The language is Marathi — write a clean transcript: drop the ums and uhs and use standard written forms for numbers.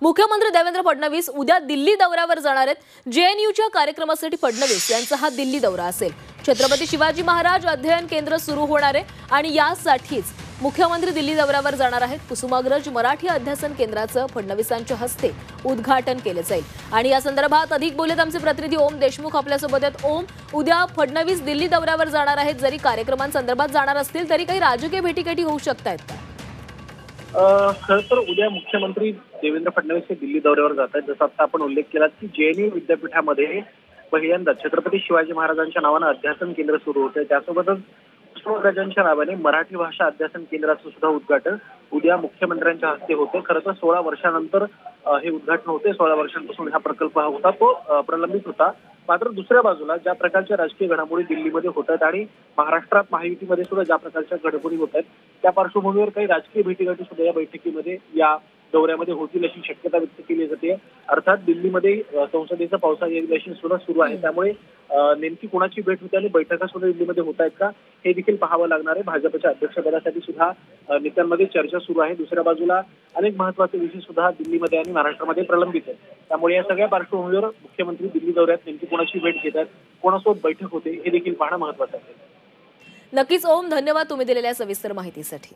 मुख्यमंत्री देवेंद्र फडणवीस उद्या दिल्ली दौऱ्यावर जाणार आहेत। जेएनयूच्या कार्यक्रमासाठी फडणवीस यांचा हा दिल्ली दौरा असेल। छत्रपती शिवाजी महाराज अध्ययन केंद्र सुरू होणार आहे आणि यासाठीच मुख्यमंत्री दिल्ली दौऱ्यावर जाणार आहेत। कुसुमाग्रज मराठी अध्यासन केंद्राचं फडणवीसांच्या हस्ते उद्घाटन केले जाईल आणि या संदर्भात अधिक बोलत आमचे प्रतिनिधी ओम देशमुख आपल्यासोबत आहेत। ओम, उद्या फडणवीस दिल्ली दौऱ्यावर जाणार आहेत, जरी कार्यक्रमांसंदर्भात जाणार असतील तरी काही राजकीय भेटीगाठी होऊ शकतात का? खरं तर उद्या मुख्यमंत्री देवेंद्र फडणवीस हे दिल्ली दौऱ्यावर जात आहेत। जसं आता आपण उल्लेख केला की जेएनयू विद्यापीठामध्ये पहिल्यांदा छत्रपती शिवाजी महाराजांच्या नावानं अध्यासन केंद्र सुरू होते। त्यासोबतच कुसुमाग्रजांच्या नावाने मराठी भाषा अध्यासन केंद्राचं सुद्धा उद्घाटन उद्या मुख्यमंत्र्यांच्या हस्ते होते। खरं तर 16 वर्षानंतर हे उद्घाटन होते। 16 वर्षांपासून हा प्रकल्प होता तो प्रलंबित होता। मात्र दुसऱ्या बाजूला ज्या प्रकारच्या राजकीय घडामोडी दिल्लीमध्ये होत आहेत आणि महाराष्ट्रात महायुतीमध्ये सुद्धा ज्या प्रकारच्या घडामोडी होत आहेत त्या पार्श्वभूमीवर काही राजकीय भेटीगाठी सुद्धा या बैठकीमध्ये या दौऱ्यामध्ये होतील अशी शक्यता व्यक्त केली जाते। अर्थात दिल्लीमध्ये संसदेचं पावसाळी अधिवेशन सुद्धा सुरू आहे, त्यामुळे नेमकी कोणाची भेट होते आणि बैठका सुद्धा दिल्लीमध्ये होत आहेत का हे देखील पाहावं लागणार आहे। भाजपच्या अध्यक्षपदासाठी सुद्धा नेत्यांमध्ये चर्चा सुरू आहे। दुसऱ्या बाजूला अनेक महत्त्वाचे विषय सुद्धा दिल्लीमध्ये आणि महाराष्ट्रामध्ये प्रलंबित आहेत। त्यामुळे या सगळ्या पार्श्वभूमीवर मुख्यमंत्री दिल्ली दौऱ्यात नेमकी कोणाची भेट घेतात, कोणासोबत बैठक होते हे देखील पाहणं महत्त्वाचं आहे। नक्कीच ओम, धन्यवाद तुम्ही दिलेल्या सविस्तर माहितीसाठी।